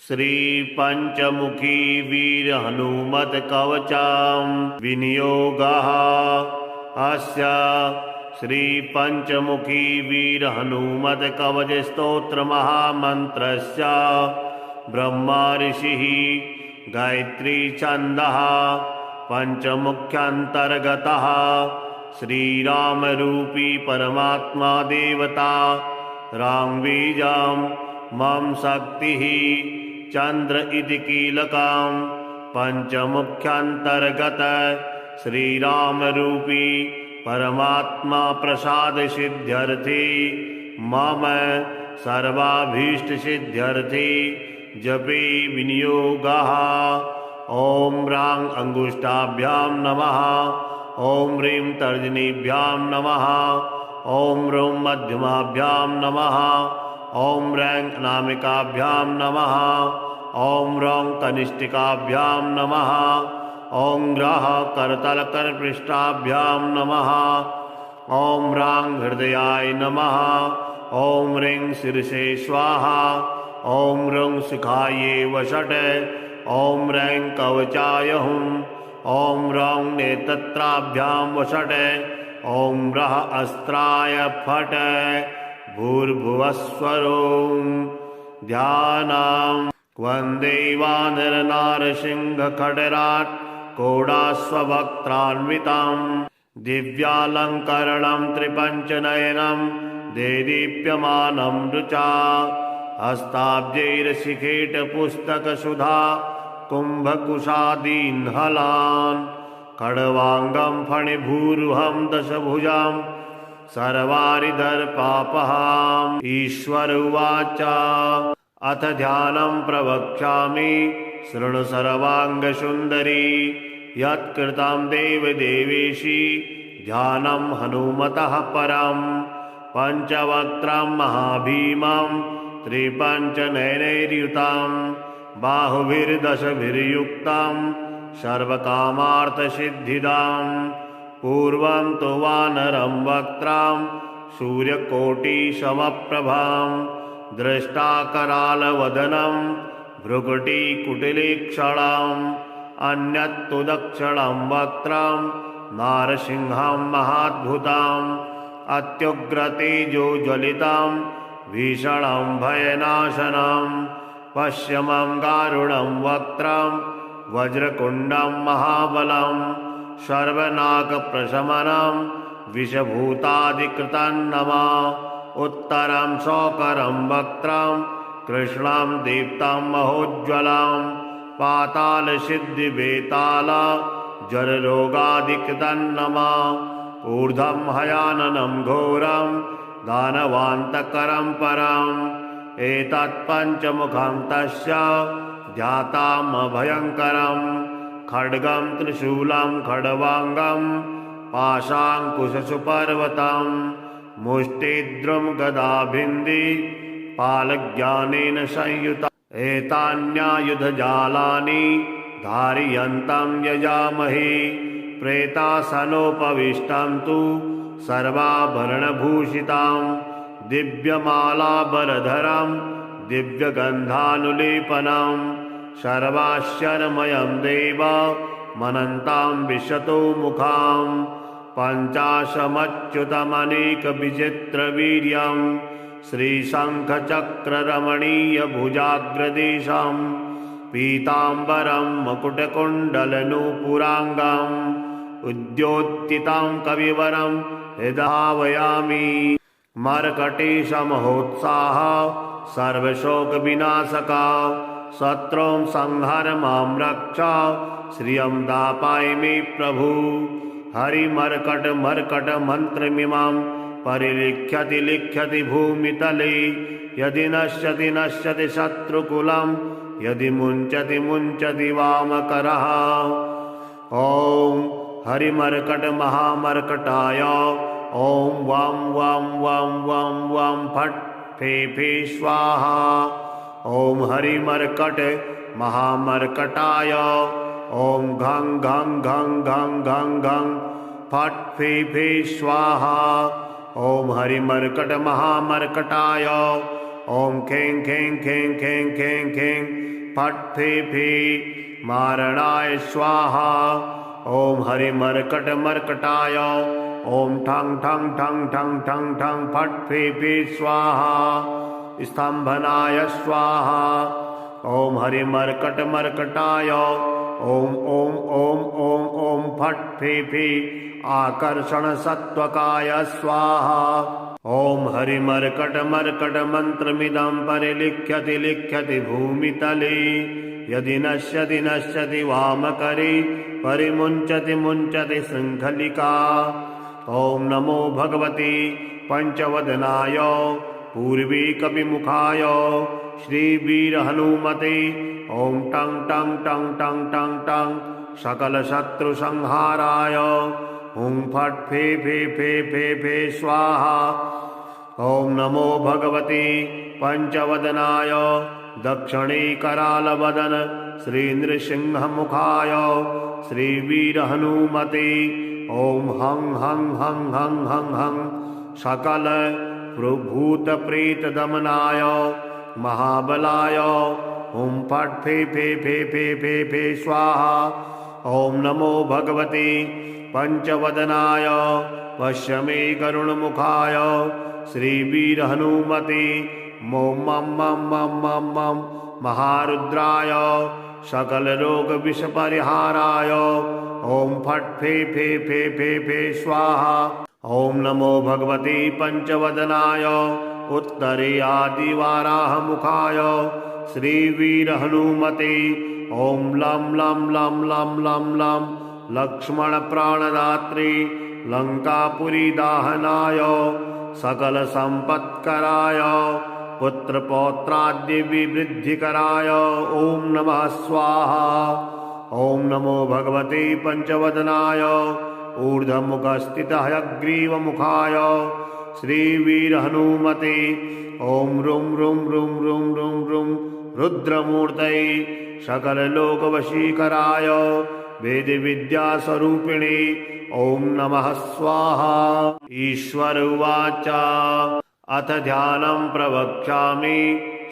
श्री पंचमुखी वीर हनुमत कवचां विनियोगः। अस्य श्री पंचमुखी वीर हनुमत कवच स्तोत्र महामंत्रस्य ब्रह्मा ऋषिः गायत्री छन्दः पंचमुख्यांतर्गतः श्रीरामरूपी परमात्मा देवता रामबीजां मम शक्तिः चंद्र इति कीलकां पंचमुख्यांतर्गत श्रीरामरूपी परमात्मा प्रसाद सिद्ध्यर्थे मम सर्वाभीष्ट सिद्ध्यर्थे जपे विनियोगः। ओम रां अंगुष्ठाभ्यां नमः। ओम ह्रीं तर्जनीभ्यां नमः। ओम ह्रूं मध्यमाभ्यां नमः। ओम रैं अनामिकाभ्यां नमः। ओम रौं कनिष्ठिकाभ्यां नमः। ओम ग्रह करतल करपृष्ठाभ्यां नमः। ओम रां हृदयाय नमः। ओम ह्रीं शीर्षे स्वाहा। ओम ह्रूं शिखायै वषट्। ओम रैं कवचाय हुं। ओम रौं नेत्रत्राभ्यां वषट्। ओम रः अस्त्राय फट्। भूर्भुवस्वरों ध्यानां वन्दे वानरनारसिंहखड्गात् कोडाश्ववक्त्रान्वितां दिव्यालङ्करणं त्रिपञ्चनयनं देदीप्यमानं रुचा हस्ताब्जैर्शिखेटपुस्तकसुधा कुम्भकुशादीन्हलान् खड्वाङ्गं फणिभूरुहं दशभुजां सर्वारिदर्पापहाम्। ईश्वर उवाच अथ ध्यानं प्रवक्ष्यामि शृणु सर्वाङ्गसुन्दरी यत्कृतं देवदेवेशी ध्यानं हनुमतः परम् पंचवक्त्रं महाभीमं त्रिपञ्चनयनैर्युतं बाहुभिर्दशभिर्युक्तं सर्वकामार्थसिद्धिदां पूर्वं तु वानरं वक्त्रां सूर्यकोटिसमप्रभां दृष्टाकरालवदनं भ्रुकुटिकुटिलीक्षणाम् अन्यत्तु दक्षिणं वक्त्रां नारसिंहं महाद्भुताम् अत्युग्रतेजोज्वलितां भीषणं भयनाशनं पश्चिमं गारुडं वक्त्रं वज्रकुण्डं महाबलं सर्वनागप्रशमनं विषभूतादिकृतं नमः। उत्तरं शौकरं वक्त्रं कृष्णं दीप्तं महोज्ज्वलं पातालसिद्धिवेताल जलरोगादिकृतं नमः। ऊर्ध्वं हयाननं घोरं दानवान्तकरं परम् एतत्पञ्चमुखं तस्य ध्यातामभयङ्करं खड्गं त्रिशूलं खड्वाङ्गं पाशाङ्कुशसुपर्वतं मुष्टिद्रुं गदाभिन्धि पालज्ञानेन संयुता एतान्यायुधजालानि धारयन्तं यजामहे प्रेतासनोपविष्टं तु सर्वाभरणभूषितां दिव्यमालाबरधरं दिव्यगन्धानुलेपनं सर्वाश्चर्यमयं देवमनन्तां विशतोमुखां पञ्चाशमच्युतमनेकविचित्रवीर्यं श्रीशङ्खचक्ररमणीयभुजाग्रदेशं पीताम्बरं मकुटकुण्डलनूपुराङ्गम् उद्योत्थितां कविवरं हृदावयामि मर्कटेशमहोत्साह सर्वशोकविनाशका शत्रूं संहर मां रक्ष श्रियं दापाय मे प्रभु हरिमर्कट मर्कट मन्त्रमिमां परिलिख्यति लिख्यति भूमितले यदि नश्यति नश्यति शत्रुकुलं यदि मुञ्चति मुञ्चति वामकरः। ॐ हरिमर्कट महामर्कटाय ओं वां वां वां वां वां फट् फे फे स्वाहा। ओं हरिमर्कट महामर्कटाय ओं घं घं घं घं घं घं फट् फे फे स्वाहा। ओं हरिमर्कट महामर्कटाय ओं खें खें खें खें खें खें फट् फे फे मारणाय स्वाहा। ओम हरिमर्कटमर्कटाय ओम ठं ठं ठं ठं ठं ठं फट् फे फे स्वाहा। स्तंभनाय स्वाहा। ओम हरिमर्कटमर्कटाय ओम ओम ओम ओम ओम फट् फे फे आकर्षण सत्वकाय स्वाहा। ओम हरिमर्कटमर्कट मंत्रमिदं परिलिख्यति लिख्यति भूमितले। यदि नश्यति नश्यति वामकरे परिमुञ्चति मुञ्चति शृङ्खलिका। ओम नमो भगवते पंचवदनाय पूर्वीकविमुखाय श्रीवीरहनुमते। ओम टं टं टं टं टं टं सकलशत्रुसंहाराय हुं फट् फे फे फे फे फे स्वाहा। ओम नमो भगवते पंचवदनाय दक्षिणे करालवदन श्रीनृसिंहमुखाय श्रीवीरहनुमते। ओम हं हं हं हं हं हं सकल भूतप्रेतदमनाय महाबलाय हुं फट् फे फे फे फे फे फे स्वाहा। ओम नमो भगवते पंचवदनाय पश्यमे गरुणमुखाय श्रीवीरहनुमते। मों मं मं मं मं मं महारुद्राय सकलरोगविषपरिहाराय ओम फट् फे फे फे फे फे स्वाहा। ओम नमो भगवते पंचवदनाय उत्तरे आदिवाराहमुखाय श्रीवीरहनुमते। ओम लं लं लं लं लं लं लक्ष्मणप्राणदात्रे लङ्कापुरीदाहनाय सकलसम्पत्कराय पुत्रपौत्राद्यविवृद्धिकराय ओम नमः स्वाहा। ओम नमो भगवते पंचवदनाय ऊर्ध्वमुखस्थितः हयग्रीवमुखाय श्रीवीरहनुमते। ओम रुं रुं रुं रुं रुं रुं रुद्रमूर्तये सकललोकवशीकराय वेदविद्यास्वरूपिणे ओम नमः स्वाहा। ईश्वर उवाच अथ ध्यानं प्रवक्ष्यामि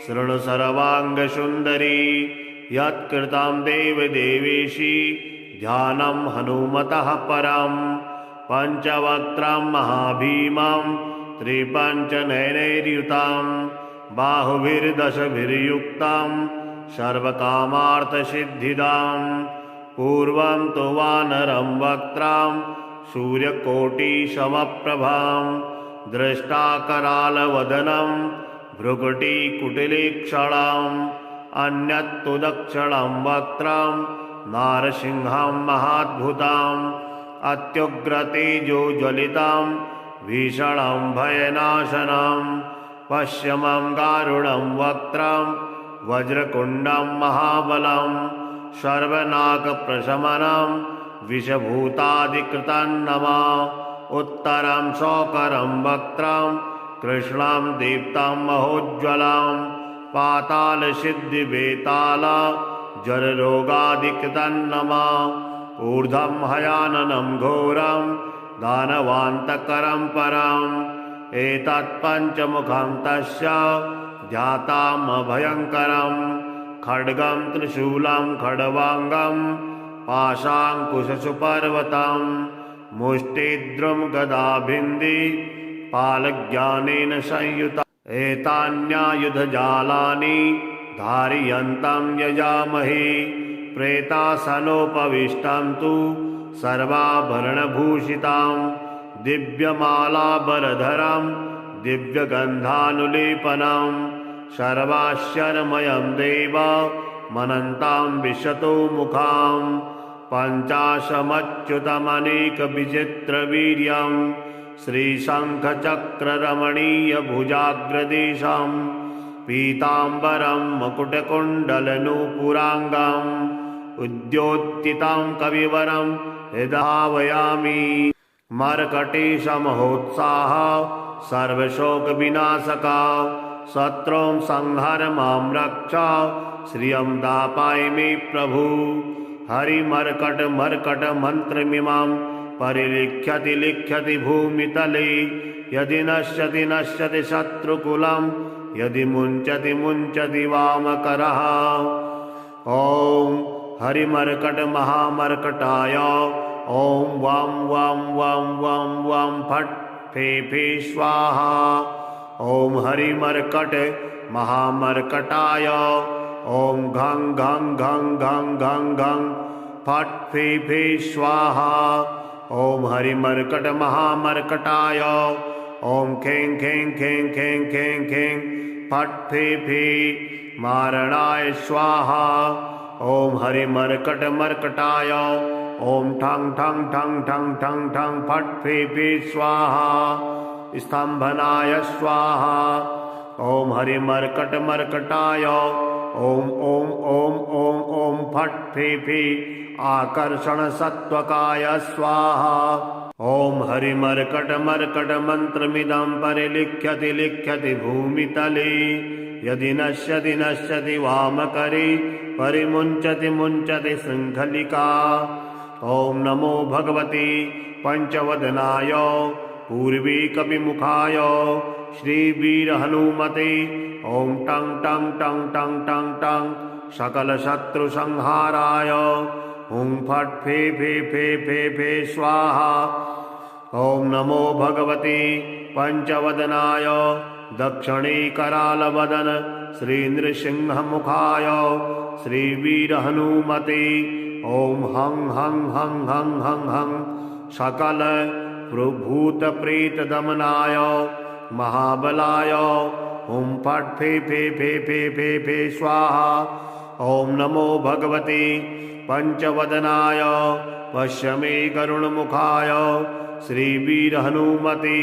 शृणु सर्वाङ्गसुन्दरी। यत्कृतं देवदेवेशी ध्यानं हनुमतः परं। पञ्चवक्त्रं महाभीमं त्रिपञ्चनयनैर्युतं बाहुभिर्दशभिर्युक्तं सर्वकामार्थसिद्धिदां। पूर्वं तु वानरं वक्त्रं सूर्यकोटिसमप्रभां दृष्टाकरालवदनं भ्रुकुटिकुटिलीक्षणाम्। अन्यत्तु दक्षिणं वक्त्रं नारसिंहं महाद्भुतं अत्युग्रतेजोज्वलितं भीषणं भयनाशनं। पश्चिमं गारुडं वक्त्रं वज्रकुण्डं महाबलं सर्वनागप्रशमनं विषभूतादिकृतं नमः। उत्तरं शौकरं वक्त्रं कृष्णं दीप्तं महोज्ज्वलं पातालसिद्धिवेताल जलरोगादिकृतं नमः। ऊर्ध्वं हयाननं घोरं दानवान्तकरं परम्। एतत्पञ्चमुखं तस्य ध्यातामभयङ्करं खड्गं त्रिशूलं खड्वाङ्गं पाशाङ्कुशसुपर्वतं मुष्टिद्रुं गदाभिन्धि पालज्ञानेन संयुता। एतान्यायुधजालानि धारयन्तं यजामहे प्रेतासनोपविष्टं तु सर्वाभरणभूषितां दिव्यमालाबरधरं दिव्यगन्धानुलेपनं सर्वाश्चर्यमयं देवमनन्तां विशतो मुखां। पञ्चाशमच्युतमनेकविचित्रवीर्यं श्रीशङ्खचक्ररमणीयभुजाग्रदेशं पीताम्बरं मकुटकुण्डलनूपुराङ्गं उद्योत्थितं कविवरं यदावयामि। मर्कटेशमहोत्साह सर्वशोकविनाशका शत्रूं संहर मां रक्ष श्रियं दापाय मे प्रभु। हरिमर्कट मर्कट मंत्रमिमां परिलिख्यति लिख्यति भूमितले। यदि नश्यति नश्यति शत्रुकुलं यदि मुञ्चति मुञ्चति वामकरः। ॐ हरिमर्कट महामर्कटाय ॐ वां वां वां वां वां फट् फे फे स्वाहा। ॐ हरिमर्कट महामर्कटाय ॐ घं घं घं घं घं घं फट् फे फे स्वाहा। ॐ हरिमर्कट महामर्कटाय ॐ खें खें खें खें खें खें फट् फे फे मारणाय स्वाहा। ॐ हरिमर्कट मर्कटाय ॐ ठं ठं ठं ठं ठं ठं फट् फे फे स्वाहा। स्तंभनाय स्वाहा। ॐ हरिमर्कट मर्कटाय ॐ ॐ ॐ ॐ ॐ फट् फे फे आकर्षण सत्वकाय स्वाहा। ॐ हरिमर्कट मर्कट मन्त्रमिदं परिलिख्यति लिख्यति भूमितले यदि नश्यति नश्यति वामकरे परिमुञ्चति मुञ्चति शृङ्खलिका। ॐ नमो भगवते पंचवदनाय पूर्वीकविमुखाय श्रीवीरहनुमते ॐ टं टं टं टं टं टं सकलशत्रुसंहाराय हुं फट् फे फे फे फे फे स्वाहा। ॐ नमो भगवते पंचवदनाय दक्षिणीकरालवदन श्रीनृसिंहमुखाय श्रीवीरहनुमते ॐ हं हं हं हं हं हं सकल भूतप्रेतदमनाय महाबलाय हुं फट् फे फे फे फे फे फे स्वाहा। ॐ नमो भगवते पंचवदनाय पश्य मे गरुणमुखाय श्रीवीरहनुमते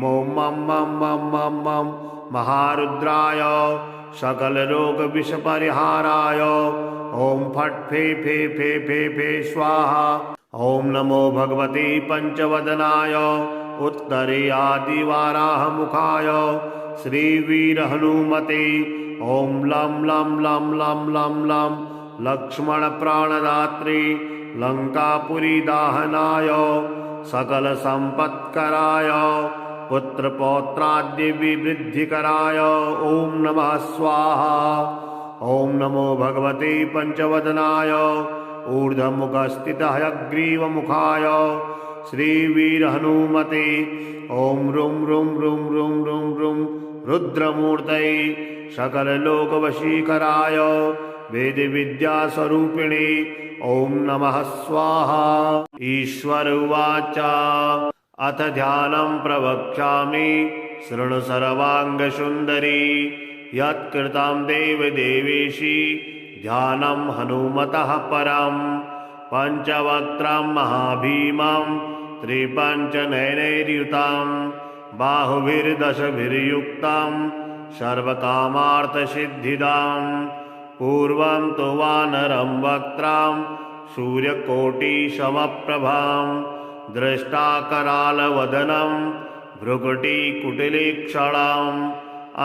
मं मं मं मं मं मं महारुद्राय सकलरोगविषपरिहाराय ॐ फट् फे फे फे फे फे स्वाहा। ॐ नमो भगवते पंचवदनाय उत्तरेयादिवाराहमुखाय श्रीवीरहनुमते ॐ लं लं लं लं लं लं लक्ष्मणप्राणदात्रे लङ्कापुरीदाहनाय सकलसम्पत्कराय पुत्रपौत्राद्यविवृद्धिकराय ॐ नमः स्वाहा। ॐ नमो भगवते पंचवदनाय ऊर्ध्वमुखस्थितहयग्रीवमुखाय श्रीवीरहनुमते ॐ रुं रुं रुं रुं रुं रुं रुद्रमूर्तये सकललोकवशीकराय वेदविद्यास्वरूपिणे ॐ नमः स्वाहा। ईश्वर उवाच अथ ध्यानं प्रवक्ष्यामि शृणु सर्वाङ्गसुन्दरी यत्कृतं देवदेवेशि ध्यानं हनुमतः परं पञ्चवक्त्रं महाभीमं त्रिपञ्चनयनैर्युतं बाहुभिर्दशभिर्युक्तं सर्वकामार्थसिद्धिदां पूर्वं तु वानरं वक्त्रं सूर्यकोटिसमप्रभां दृष्टाकरालवदनं भ्रुकुटिकुटिलीक्षणम्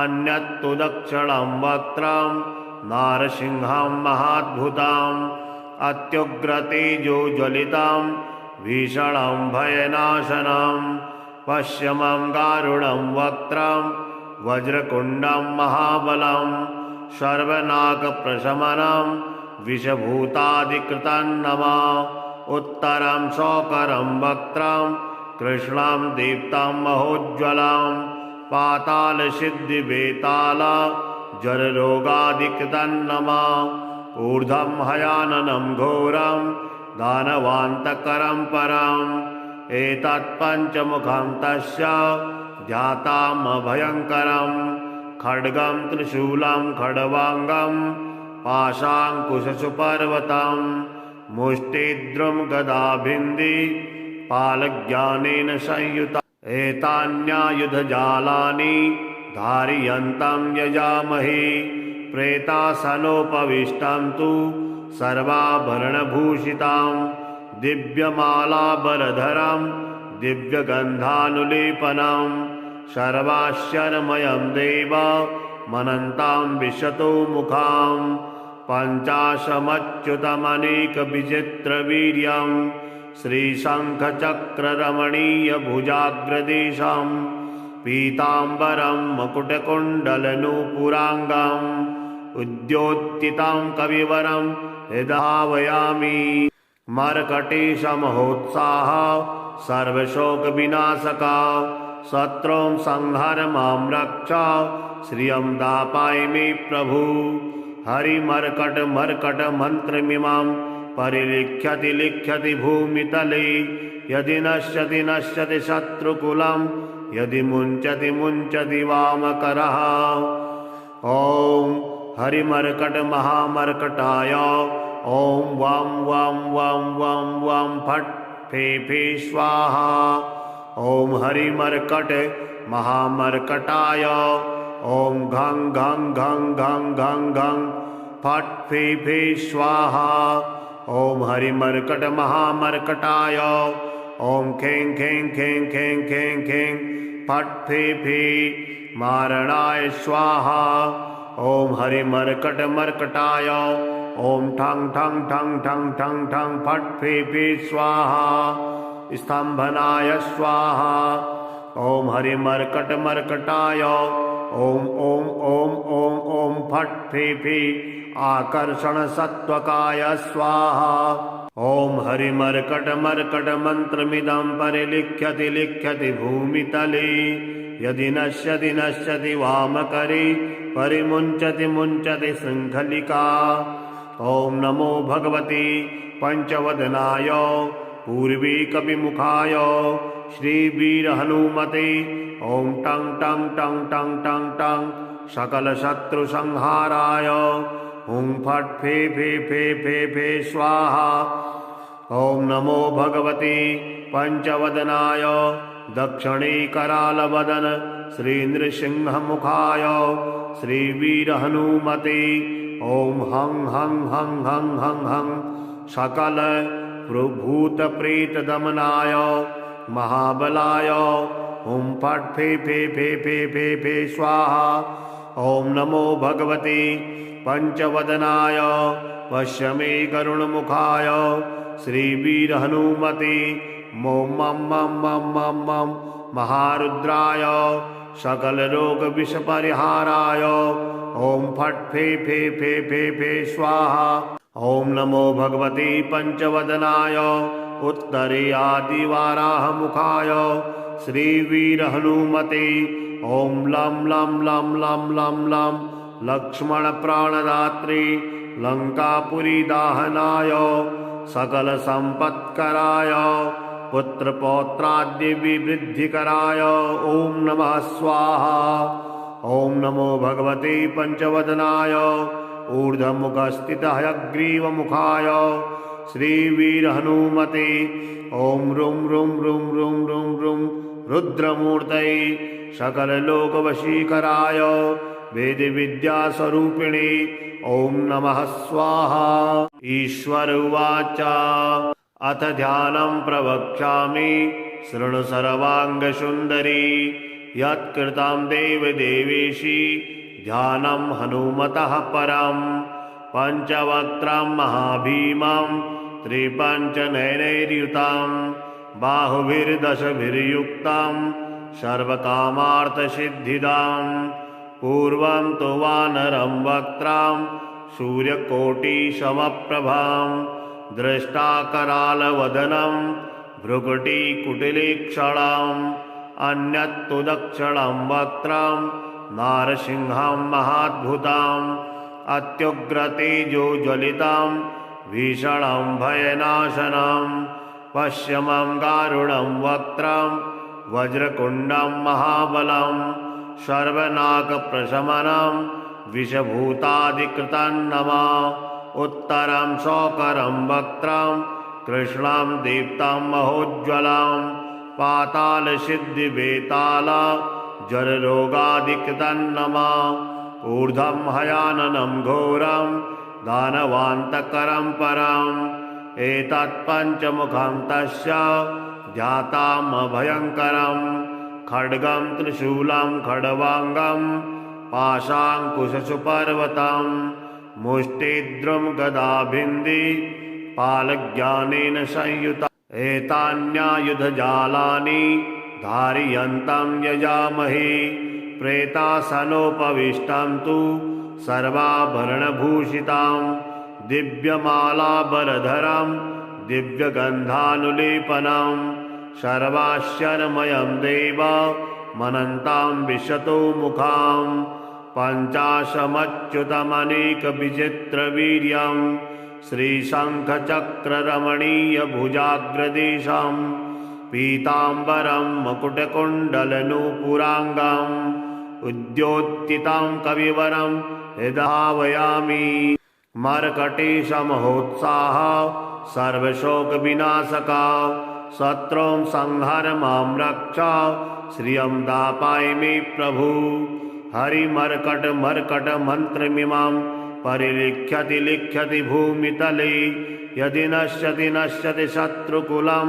अन्यत्तु दक्षिणं वक्त्रं नारसिंहं महाद्भुतम् अत्युग्रतेजोज्वलितं भीषणं भयनाशनं पश्चिमं गारुडं वक्त्रं वज्रकुण्डं महाबलं सर्वनाकप्रशमनं विषभूतादिकृतं नमः उत्तरं शौकरं वक्त्रं कृष्णं दीप्तं महोज्ज्वलं पातालसिद्धिवेताल जलरोगादिकृतं नमः ऊर्ध्वं हयाननं घोरं दानवान्तकरं परम् एतत्पञ्चमुखं तस्य ध्यातामभयङ्करं खड्गं त्रिशूलं खड्वाङ्गं पाशाङ्कुशसुपर्वतं मुष्टिद्रुं गदाभिन्दी पालज्ञानेन संयुता एतान्यायुधजालानि धारयन्तं यजामहे प्रेतासनोपविष्टं तु सर्वाभरणभूषितां दिव्यमालाबरधरं दिव्यगन्धानुलेपनं सर्वाश्चर्यमयं देव मनन्तां विशतो मुखां पञ्चाशमच्युतमनेकविचित्रवीर्यं श्रीशङ्खचक्ररमणीयभुजाग्रदेशं पीताम्बरं मकुटकुण्डलनूपुराङ्गं उद्योत्थितं कविवरं हृदावयामि। मर्कटेशमहोत्साह सर्वशोकविनाशका शत्रूं संहर मां रक्ष श्रियं दापाय मे प्रभु। हरिमर्कट मर्कट मन्त्रमिमां परिलिख्यति लिख्यति भूमितले। यदि नश्यति नश्यति शत्रुकुलं यदि मुञ्चति मुञ्चति वामकरः। ॐ हरिमर्कट महामर्कटाय ॐ वां वां वां वां वां फट् फे फे स्वाहा। ॐ हरिमर्कट महामर्कटाय ॐ घं घं घं घं घं घं फट् फे फे स्वाहा। ॐ हरिमर्कट महामर्कटाय ॐ खें खें खें खें खें खें फट् फे फे मारणाय स्वाहा। ॐ हरिमर्कट मर्कटाय ॐ ठं ठं ठं ठं ठं ठं फट् फे फे स्वाहा। स्तंभनाय स्वाहा। ॐ हरिमर्कट मर्कटाय ॐ ॐ ॐ ॐ ॐ फट् फे फे आकर्षण सत्वकाय स्वाहा। ॐ हरिमर्कट मर्कट मन्त्रमिदं परिलिख्यति लिख्यति भूमितले। यदि नश्यति नश्यति वामकरे परिमुञ्चति मुञ्चति शृङ्खलिका। ॐ नमो भगवते पंचवदनाय पूर्वीकविमुखाय श्रीवीरहनुमते। ॐ टं टं टं टं टं टं सकलशत्रुसंहाराय हुं फट् फे फे फे फे फे स्वाहा। ॐ नमो भगवते पंचवदनाय दक्षिणीकरालवदन श्रीनृसिंहमुखाय श्रीवीरहनुमते। ॐ हं हं हं हं हं हं सकल भूतप्रेतदमनाय महाबलाय हुं फट् फे फे फे फे फे फे स्वाहा। ॐ नमो भगवते पंचवदनाय पश्य मे गरुणमुखाय श्रीवीरहनुमते। मं मं मं मं मं मं महारुद्राय सकलरोगविषपरिहाराय ॐ फट् फे फे फे फे फे स्वाहा। ॐ नमो भगवते पंचवदनाय उत्तरे आदिवाराहमुखाय श्रीवीरहनुमते। ॐ लं लं लं लं लं लं लक्ष्मणप्राणदात्रे लङ्कापुरीदाहनाय सकलसम्पत्कराय पुत्रपौत्राद्यविवृद्धिकराय ॐ नमः स्वाहा। ॐ नमो भगवते पंचवदनाय ऊर्ध्वमुखस्थितहयग्रीवमुखाय श्रीवीरहनुमते। ॐ रुं रुं रुं रुं रुं रुं रुद्रमूर्तये सकललोकवशीकराय वेदविद्यास्वरूपिणे ॐ नमः स्वाहा। ईश्वर उवाच अथ ध्यानं प्रवक्ष्यामि शृणु सर्वाङ्गसुन्दरी। यत्कृतं देवदेवेशि ध्यानं हनुमतः परं। पञ्चवक्त्रं महाभीमं त्रिपञ्चनयनैर्युतं बाहुभिर्दशभिर्युक्तं सर्वकामार्थसिद्धिदां। पूर्वं तु वानरं वक्त्रां सूर्यकोटिसमप्रभां दृष्टाकरालवदनं भ्रुकुटिकुटिलीक्षणाम्। अन्यत्तु दक्षिणं वक्त्रं नारसिंहं महाद्भुतं अत्युग्रतेजोज्वलितं भीषणं भयनाशनं। पश्चिमं गारुडं वक्त्रं वज्रकुण्डं महाबलं सर्वनाकप्रशमनं विषभूतादिकृतं नमः। उत्तरं शौकरं वक्त्रं कृष्णं दीप्तं महोज्ज्वलं पातालसिद्धिवेताल जलरोगादिकृतं नमः। ऊर्ध्वं हयाननं घोरं दानवान्तकरं परम्। एतत्पञ्चमुखं तस्य ध्यातामभयङ्करं। खड्गं त्रिशूलं खड्वाङ्गं पाशाङ्कुशसुपर्वतं मुष्टिद्रुं गदाभिन्धि पालज्ञानेन संयुता। एतान्यायुधजालानि धारयन्तं यजामहे। प्रेतासनोपविष्टं तु सर्वाभरणभूषितां दिव्यमालाबरधरां दिव्यगन्धानुलेपनां सर्वाश्चर्यमयं देवमनन्तां विशतो मुखां पञ्चाशमच्युतमनेकविचित्रवीर्यं श्रीशङ्खचक्ररमणीयभुजाग्रदेशं पीताम्बरं मकुटकुण्डलनूपुराङ्गां उद्योत्थितां कविवरं यदावयामि। मर्कटेशमहोत्साह सर्वशोकविनाशका शत्रून् संहर मां रक्ष श्रियं दापाय मे प्रभु। हरिमर्कट मर्कट मन्त्रमिमां परिलिख्यति लिख्यति भूमितले यदि नश्यति नश्यति शत्रुकुलं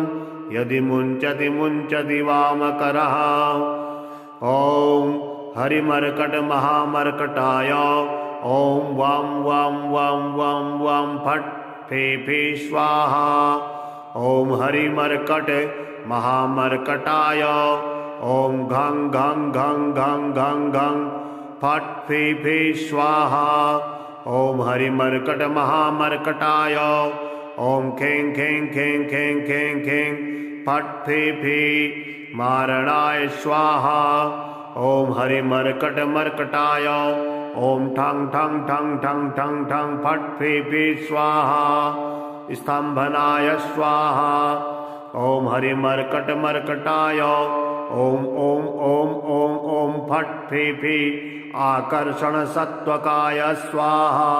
यदि मुञ्चति मुञ्चति वामकरः। ॐ हरिमर्कट महामर्कटाय ॐ वां वां वां वां वां फट् फे फे स्वाहा। ॐ हरिमर्कट महामर्कटाय ॐ घं घं घं घं घं घं फट् फे फे स्वाहा। ॐ हरिमर्कट महामर्कटाय ॐ खें खें खें खें खें खें फट् फे फे मारणाय स्वाहा। ॐ हरिमर्कट मर्कटाय ॐ ठं ठं ठं ठं ठं ठं फट् फे फे स्वाहा। स्तंभनाय स्वाहा। ॐ हरिमर्कट मर्कटाय ॐ ॐ ॐ ॐ ॐ फट् फे फे आकर्षण सत्वकाय स्वाहा।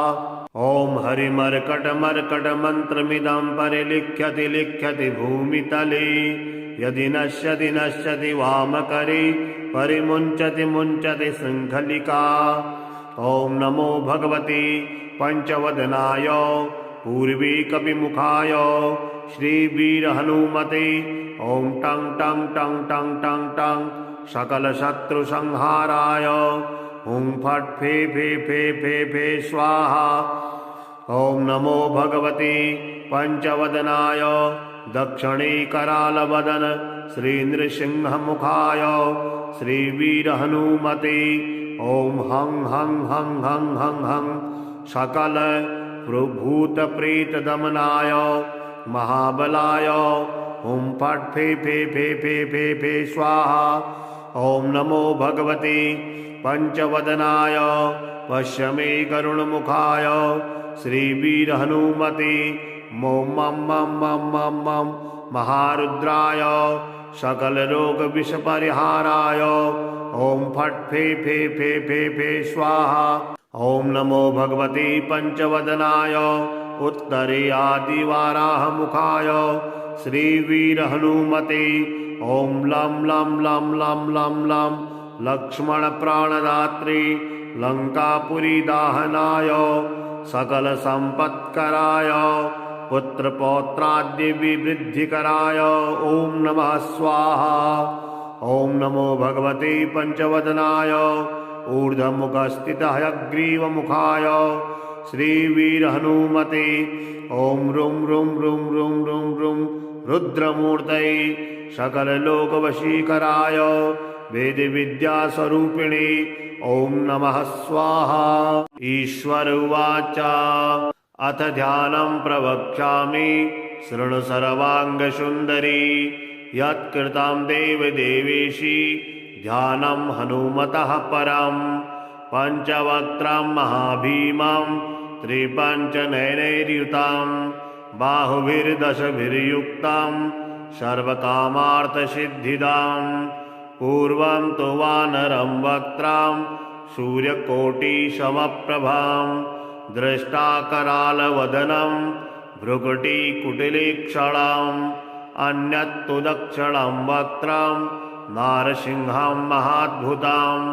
ॐ हरिमर्कट मर्कट मन्त्रमिदं परिलिख्यति लिख्यति भूमितले यदि नश्यति नश्यति वामकरे परिमुञ्चति मुञ्चति शृङ्खलिका। ॐ नमो भगवते पंचवदनाय पूर्वीकविमुखाय श्रीवीरहनुमते ॐ टं टं टं टं टं टं सकलशत्रुसंहाराय हुं फट् फे फे फे फे फे स्वाहा। ॐ नमो भगवते पंचवदनाय दक्षिणे करालवदन श्रीनृसिंहमुखाय श्रीवीरहनुमते ॐ हं हं हं हं हं हं सकल भूतप्रेतदमनाय महाबलाय हुं फट् फे फे फे फे फे फे स्वाहा। ॐ नमो भगवते पंचवदनाय पश्य मे गरुणमुखाय श्रीवीरहनुमते मं मं मं मं मं मं महारुद्राय सकलरोगविषपरिहाराय ॐ फट् फे फे फे फे फे स्वाहा। ॐ नमो भगवते पंचवदनाय उत्तरे आदिवाराहमुखाय श्रीवीरहनुमते ॐ लं लं लं लं लं लं लक्ष्मणप्राणदात्री लङ्कापुरीदाहनाय सकलसम्पत्कराय पुत्रपौत्राद्यविवृद्धिकराय ॐ नमः स्वाहा। ॐ नमो भगवते पंचवदनाय ऊर्ध्वमुखस्थितः हयग्रीवमुखाय श्रीवीरहनुमते ॐ रुं रुं रुं रुं रुं रुं रुद्रमूर्तये सकललोकवशीकराय वेदविद्यास्वरूपिणे ॐ नमः स्वाहा। ईश्वर उवाच अथ ध्यानं प्रवक्ष्यामि शृणु सर्वाङ्गसुन्दरी यत्कृतं देवदेवेशी ध्यानं हनुमतः परं पञ्चवक्त्रं महाभीमं त्रिपञ्चनयनैर्युतं बाहुभिर्दशभिर्युक्तं सर्वकामार्थसिद्धिदां पूर्वं तु वानरं वक्त्रां सूर्यकोटिसमप्रभां दृष्टाकरालवदनं भ्रुकुटिकुटिलीक्षणाम् अन्यत्तु दक्षिणं वक्त्रं नारसिंहं महाद्भुताम्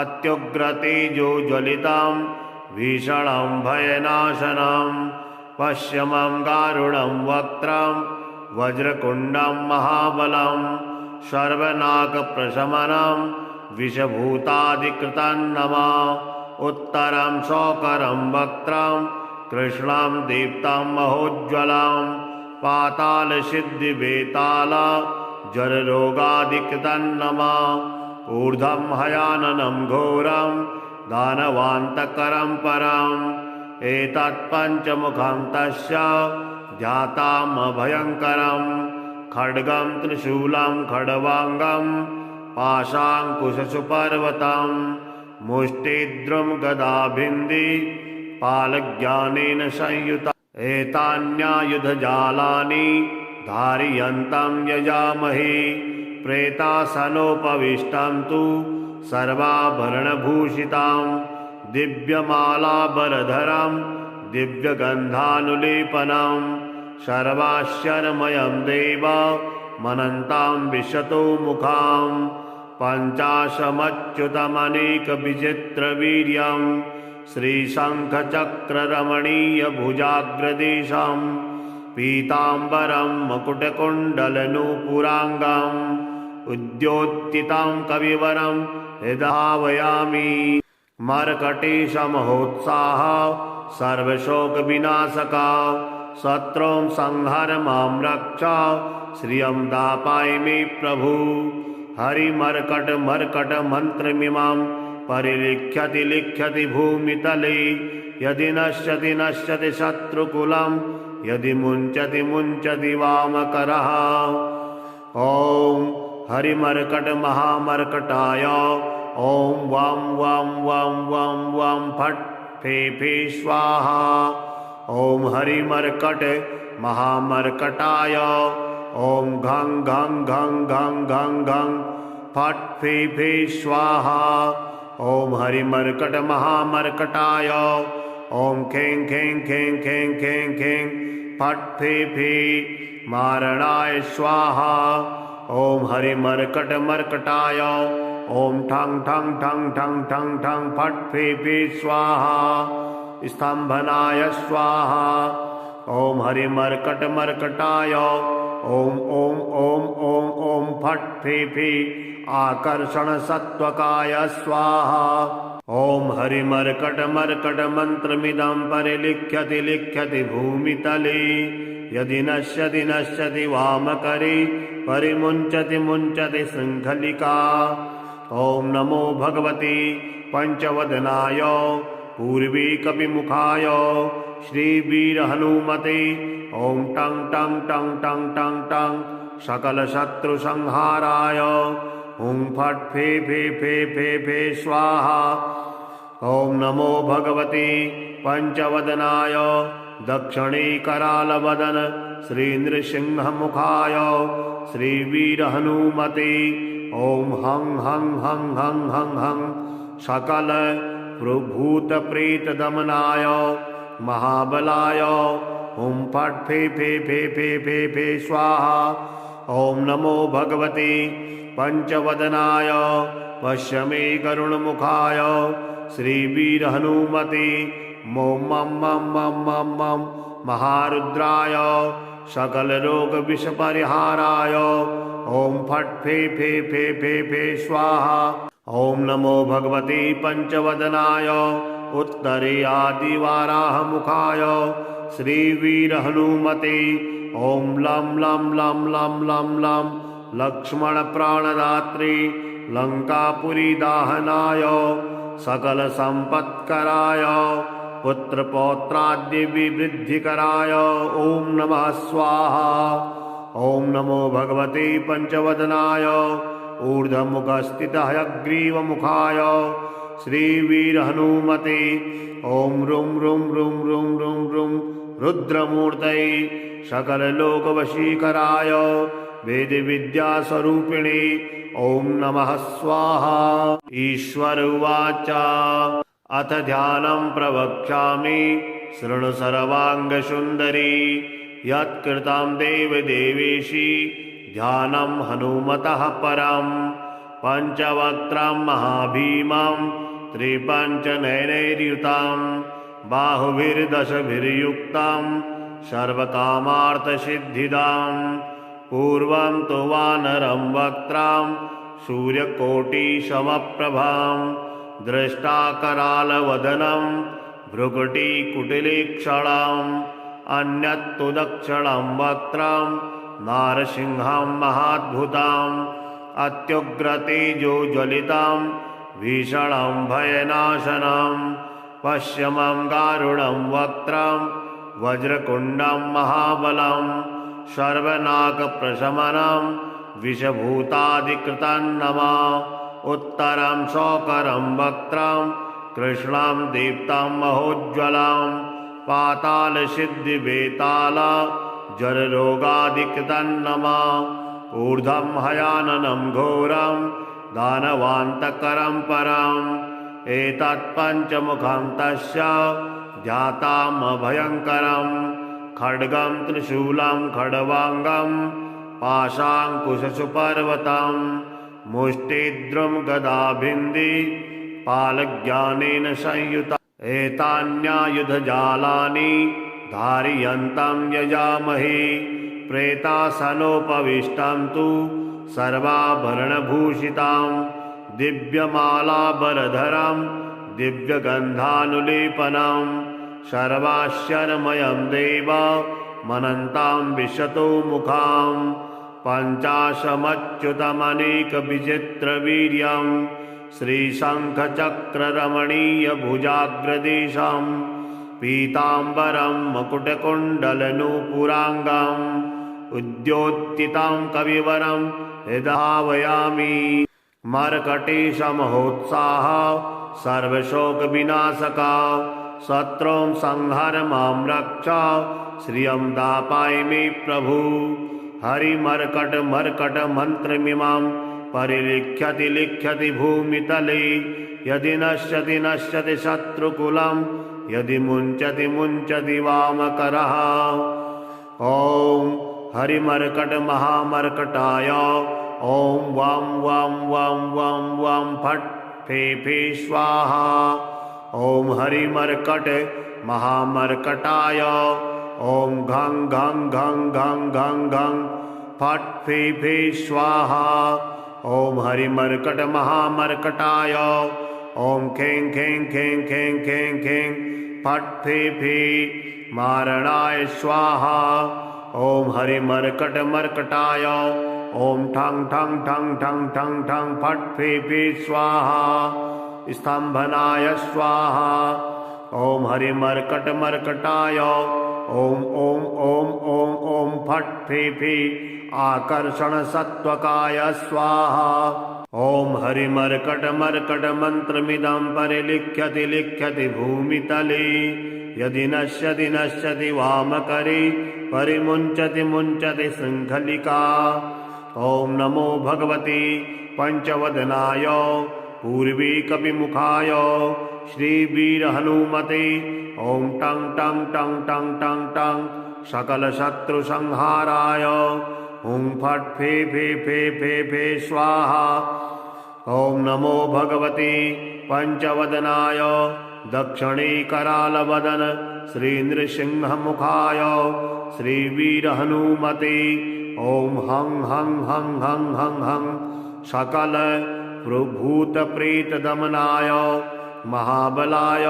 अत्युग्रतेजोज्वलितां भीषणं भयनाशनं पश्चिमं गारुडं वक्त्रं वज्रकुण्डं महाबलं सर्वनाकप्रशमनं विषभूतादिकृतं नमः उत्तरं शौकरं वक्त्रं कृष्णं दीप्तं महोज्ज्वलं पातालसिद्धिवेताल जररोगादिकृतं नमः ऊर्ध्वं हयाननं घोरं दानवान्तकरं परम् एतत्पञ्चमुखं तस्य ध्यातामभयङ्करं खड्गं त्रिशूलं खड्वाङ्गं पाशाङ्कुशसुपर्वतं मुष्टिद्रुं गदाभिन्धि पालज्ञानेन संयुता एतान्यायुधजालानि धारयन्तं यजामहे प्रेतासनोपविष्टं तु सर्वाभरणभूषितां दिव्यमालाबरधरं दिव्यगन्धानुलेपनं सर्वाश्चर्यमयं देवमनन्तां विशतो मुखां पञ्चाशमच्युतमनेकविचित्रवीर्यं श्रीशङ्खचक्ररमणीयभुजाग्रदेशं पीताम्बरं मकुटकुण्डलनूपुराङ्गम् उद्योत्थितं कविवरं यदावयामि मर्कटेशमहोत्साह सर्वशोकविनाशका शत्रुं संहर मां रक्ष श्रियं दापाय मे प्रभु हरिमर्कट मर्कट मन्त्रमिमां परिलिख्यति लिख्यति भूमितले यदि नश्यति नश्यति शत्रुकुलं यदि मुञ्चति मुञ्चति वामकरः ॐ हरिमर्कट महामर्कटाय ॐ वां वां वां वां वां फट् फे फे स्वाहा ॐ हरिमर्कट महामर्कटाय ॐ घं घं घं घं घं घं फट् फे फे स्वाहा ॐ हरिमर्कट महामर्कटाय ॐ खें खें खें खें खें खें फट् फे फे मारणाय स्वाहा ॐ हरिमर्कट मर्कटाय ॐ ठं ठं ठं ठं ठं ठं फट् फे फे स्वाहा स्तंभनाय स्वाहा ॐ हरिमर्कट मर्कटाय ॐ ॐ ॐ ॐ ॐ फट् फे फे आकर्षण सत्वकाय स्वाहा ॐ हरिमर्कट मर्कट मन्त्रमिदं परिलिख्यति लिख्यति भूमितले यदि नश्यति नश्यति वामकरे परिमुञ्चति मुञ्चति शृङ्खलिका ॐ नमो भगवते पञ्चवदनाय पूर्वीकविमुखाय श्रीवीरहनुमते ॐ टं टं टं टं टं टं सकलशत्रुसंहाराय ॐ फट् फे फे फे फे फे स्वाहा ॐ नमो भगवते पञ्चवदनाय दक्षिणे करालवदन श्रीनृसिंहमुखाय श्रीवीरहनुमते ॐ हं हं हं हं हं हं सकल भूतप्रेतदमनाय महाबलाय ॐ फट् फे फे फे फे फे फे स्वाहा ॐ नमो भगवते पञ्चवदनाय पश्य मे गरुणमुखाय श्रीवीरहनुमते मं मं मं मं मं मं महारुद्राय सकलरोगविषपरिहाराय ॐ फट् फे फे फे फे फे स्वाहा ॐ नमो भगवते पञ्चवदनाय उत्तरे आदिवाराहमुखाय श्रीवीरहनुमते ॐ लं लं लं लं लं लं लक्ष्मणप्राणदात्री लङ्कापुरीदाहनाय सकलसम्पत्कराय पुत्रपौत्राद्यविवृद्धिकराय ॐ नमः स्वाहा ॐ नमो भगवते पञ्चवदनाय ऊर्ध्वमुखस्थितः हयग्रीवमुखाय श्रीवीरहनुमते ॐ रुं रुं रुं रुं रुं रुं रुद्रमूर्तये सकललोकवशीकराय वेदविद्यास्वरूपिणे ॐ नमः स्वाहा ईश्वर उवाच अथ ध्यानं प्रवक्ष्यामि शृणु सर्वाङ्गसुन्दरी यत्कृतं देवदेवेशी ध्यानं हनुमतः परं पञ्चवक्त्रं महाभीमं त्रिपञ्चनयनैर्युतं बाहुभिर्दशभिर्युक्तं सर्वकामार्थसिद्धिदां पूर्वं तु वानरं वक्त्रां सूर्यकोटिसमप्रभां दृष्टाकरालवदनं भ्रुकुटिकुटिलेक्षणाम् अन्यत्तु दक्षिणं वक्त्रं नारसिंहं महाद्भुताम् अत्युग्रतेजोज्वलितां भीषणं भयनाशनं पश्यमं गारुडं वक्त्रं वज्रकुण्डं महाबलं सर्वनागप्रशमनं विषभूतादिकृतं नमः उत्तरं शौकरं वक्त्रं कृष्णं दीप्तं महोज्ज्वलं पातालसिद्धिवेताल जररोगादिकृतं नमः ऊर्ध्वं हयाननं घोरं दानवान्तकरं परम् एतत्पञ्चमुखं तस्य ध्यातामभयङ्करं खड्गं त्रिशूलं खड्वाङ्गं पाशाङ्कुशसुपर्वतं मुष्टिद्रुं गदाभिन्धि पालज्ञानेन संयुता एतान्यायुधजालानि धारयन्तं यजामहे प्रेतासनोपविष्टं तु सर्वाभरणभूषितां दिव्यमालाबरधरं दिव्यगन्धानुलेपनं सर्वाश्चर्यमयं देवमनन्तां विशतो मुखां पञ्चाशमच्युतमनेकविचित्रवीर्यं श्रीशङ्खचक्ररमणीयभुजाग्रदेशं पीताम्बरं मकुटकुण्डलनूपुराङ्गं उद्योत्थितं कविवरं हृदावयामि मर्कटेशमहोत्साह सर्वशोकविनाशका शत्रूं संहर मां रक्ष श्रियं दापाय मे प्रभु हरिमर्कटमर्कटमन्त्रमिमां परिलिख्यति लिख्यति भूमितले यदि नश्यति नश्यति शत्रुकुलं यदि मुञ्चति मुञ्चति वामकरः ॐ हरिमर्कटमहामर्कटाय ॐ वां वां वां वां वां फट् फे फे स्वाहा ॐ हरिमर्कट महामर्कटाय ॐ घं घं घं घं घं घं फट् फे फे स्वाहा ॐ हरिमर्कट महामर्कटाय ॐ खें खें खें खें खें खें फट् फे फे मारणाय स्वाहा ॐ हरिमर्कटमर्कटाय ॐ ठं ठं ठं ठं ठं ठं फट् फे फे स्वाहा स्तंभनाय स्वाहा ॐ हरिमर्कटमर्कटाय ॐ ॐ ॐ ॐ ॐ फट् फे फे आकर्षणसत्त्वकाय स्वाहा ॐ हरिमर्कटमर्कटमन्त्रमिदं परिलिख्यति लिख्यति भूमितले यदि नश्यति नश्यति वामकरे परिमुञ्चति मुञ्चति शृङ्खलिका ॐ नमो भगवते पञ्चवदनाय पूर्वीकपिमुखाय श्रीवीरहनुमते ॐ टं टं टं टं टं टं सकलशत्रुसंहाराय ॐ फट् फे फे फे फे फे स्वाहा ॐ नमो भगवते पञ्चवदनाय दक्षिणे करालवदन श्रीनृसिंहमुखाय श्रीवीरहनुमते ॐ हं हं हं हं हं हं सकल भूतप्रेतदमनाय महाबलाय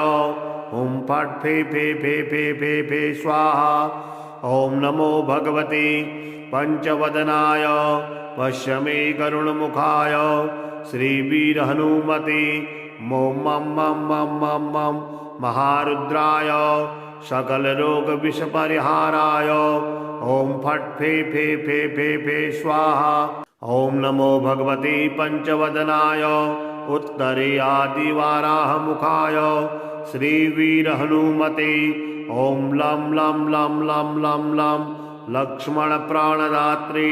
ॐ फट् फे फे फे फे फे फे स्वाहा ॐ नमो भगवते पञ्चवदनाय पश्य मे गरुणमुखाय श्रीवीरहनुमते मं मं मं मं मं मं महारुद्राय सकलरोगविषपरिहाराय ॐ फट् फे फे फे फे फे स्वाहा ॐ नमो भगवते पञ्चवदनाय उत्तरे आदिवाराहमुखाय श्रीवीरहनुमते ॐ लं लं लं लं लं लं लक्ष्मणप्राणदात्री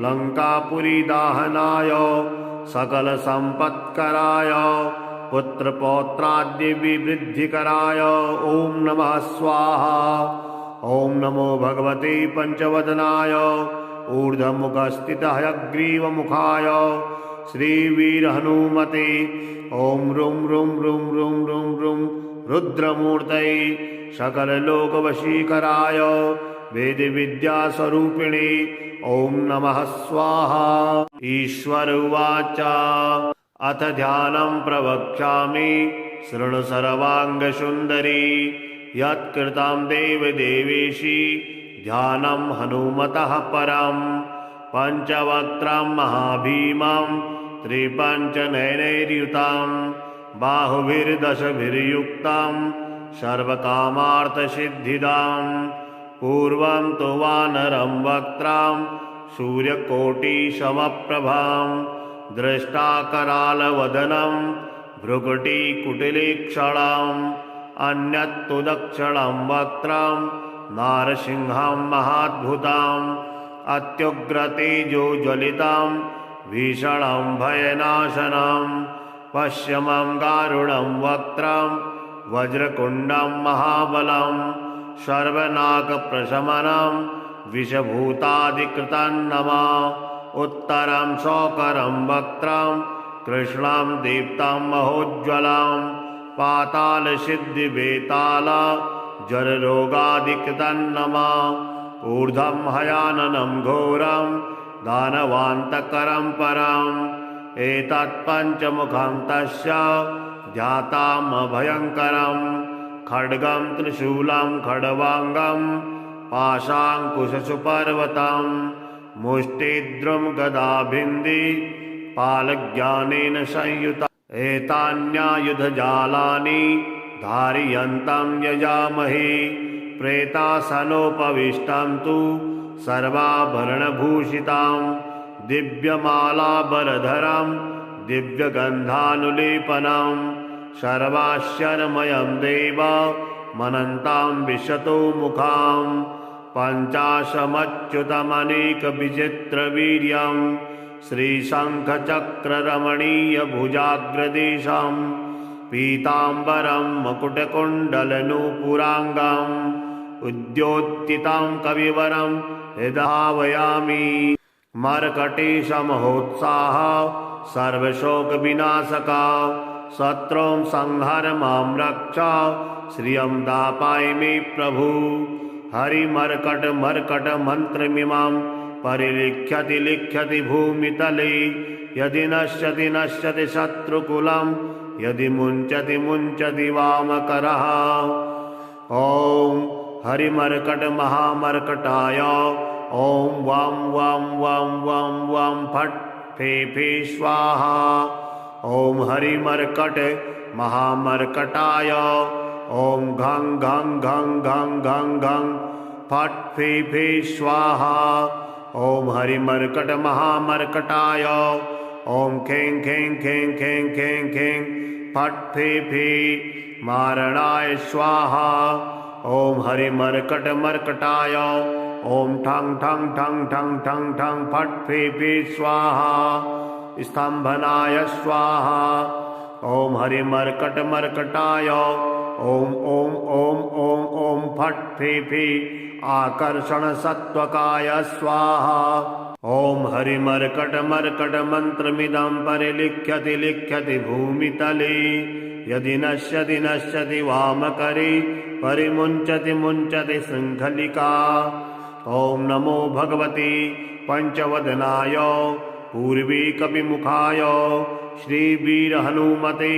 लङ्कापुरीदाहनाय सकलसम्पत्कराय पुत्रपौत्राद्यविवृद्धिकराय ॐ नमः स्वाहा ॐ नमो भगवते पञ्चवदनाय ऊर्ध्वमुखस्थितहयग्रीवमुखाय श्रीवीरहनुमते ॐ रुं रुं रुं रुं रुं रुं रुद्रमूर्तये सकललोकवशीकराय वेदविद्यास्वरूपिणे ॐ नमः स्वाहा ईश्वर उवाच अथ ध्यानं प्रवक्ष्यामि शृणु सर्वाङ्गसुन्दरी यत्कृतं देवदेवेशी ध्यानं हनुमतः परं पञ्चवक्त्रं महाभीमं त्रिपञ्चनयनैर्युतां बाहुभिर्दशभिर्युक्तां सर्वकामार्थसिद्धिदां पूर्वं तु वानरं वक्त्रां सूर्यकोटिसमप्रभां दृष्टाकरालवदनं भ्रुकुटिकुटिलीक्षणाम् अन्यत्तु दक्षिणं वक्त्रां नारसिंहां महाद्भुताम् अत्युग्रतेजोज्वलितां भीषणं भयनाशनं पश्चिमं गारुडं वक्त्रां वज्रकुण्डं महाबलं सर्वनाकप्रशमनं विषभूतादिकृतं नमः उत्तरं शौकरं वक्त्रां कृष्णां दीप्तं महोज्ज्वलां पातालसिद्धिवेताला जलरोगादिकृतं नमः ऊर्ध्वं हयाननं घोरं दानवान्तकरं परम् एतत्पञ्चमुखं तस्य ध्यातामभयङ्करं खड्गं त्रिशूलं खड्वाङ्गं पाशाङ्कुशसुपर्वतं मुष्टिद्रुं गदाभिन्दी पालज्ञानेन संयुता एतान्यायुधजालानि धारयन्तं यजामहे प्रेतासनोपविष्टं तु सर्वाभरणभूषितां दिव्यमालाबरधरं दिव्यगन्धानुलेपनं सर्वाश्चर्यमयं देवमनन्तां विशतो मुखां पञ्चाशमच्युतमनेकविचित्रवीर्यं श्रीशङ्खचक्ररमणीयभुजाग्रदेशं पीताम्बरं मकुटकुण्डलनूपुराङ्गम् उद्योत्थितां कविवरं हृदावयामि मर्कटेशमहोत्साह सर्वशोकविनाशका शत्रूं संहर मां रक्ष श्रियं दापाय मे प्रभु हरिमर्कटमर्कटमन्त्रमिमां परिलिख्यति लिख्यति भूमितले यदि नश्यति नश्यति शत्रुकुलं यदि मुञ्चति मुञ्चति वामकरः ॐ हरिमर्कट महामर्कटाय ॐ वां वां वां वां वां फट् फे फे स्वाहा ॐ हरिमर्कट महामर्कटाय ॐ घं घं घं घं घं घं फट् फे फे स्वाहा ॐ हरिमर्कट महामर्कटाय ॐ खें खें खें खें खें खें फट् फे फे मारणाय स्वाहा ॐ हरिमर्कटमर्कटाय ॐ ठं ठं ठं ठं ठं ठं फट् फे फे स्वाहा स्तम्भनाय स्वाहा ॐ हरिमर्कटमर्कटाय ॐ ॐ ॐ ॐ ॐ फट् फे फे आकर्षणसत्त्वकाय स्वाहा ॐ हरिमर्कटमर्कटमन्त्रमिदं परिलिख्यति लिख्यति भूमितले यदि नश्यति नश्यति वामकरे परिमुञ्चति मुञ्चति शृङ्खलिका ॐ नमो भगवते पञ्चवदनाय पूर्वीकविमुखाय श्रीवीरहनुमते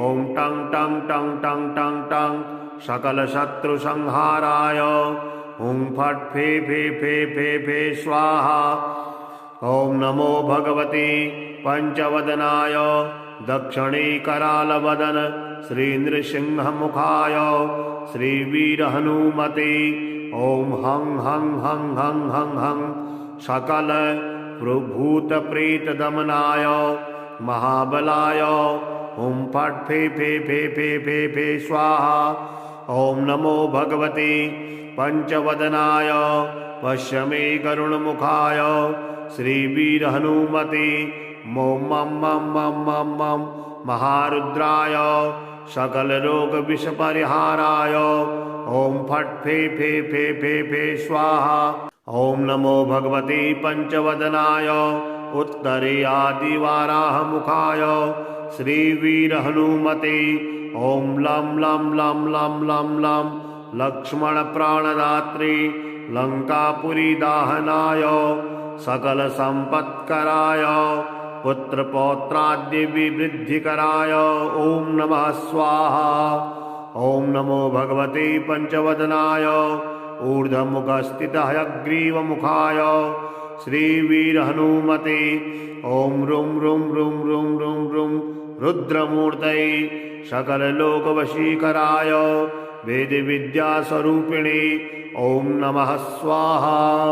ॐ टं टं टं टं टं टं सकलशत्रुसंहाराय हुं फट् फे फे फे फे फे स्वाहा ॐ नमो भगवते पञ्चवदनाय दक्षिणे करालवदन श्रीनृसिंहमुखाय श्रीवीरहनुमते ॐ हं हं हं हं हं हं सकल भूतप्रेतदमनाय महाबलाय हुं फट् फे फे फे फे फे फे स्वाहा ॐ नमो भगवते पञ्चवदनाय पश्यमे गरुणमुखाय श्रीवीरहनुमते मं मं मं मं मं मं महारुद्राय सकलरोगविषपरिहाराय ॐ फट् फे फे फे फे फे स्वाहा ॐ नमो भगवते पञ्चवदनाय उत्तरे आदिवाराहमुखाय श्रीवीरहनुमते ॐ लं लं लं लं लं लं लक्ष्मणप्राणदात्री लङ्कापुरीदाहनाय सकलसम्पत्कराय पुत्रपौत्राद्यविवृद्धिकराय ॐ नमः स्वाहा ॐ नमो भगवते पञ्चवदनाय ऊर्ध्वमुखस्थितः हयग्रीवमुखाय श्रीवीरहनुमते ॐ रुं रुं रुं रुं रुं रुं रुद्रमूर्तये सकललोकवशीकराय वेदविद्यास्वरूपिणे ॐ नमः स्वाहा।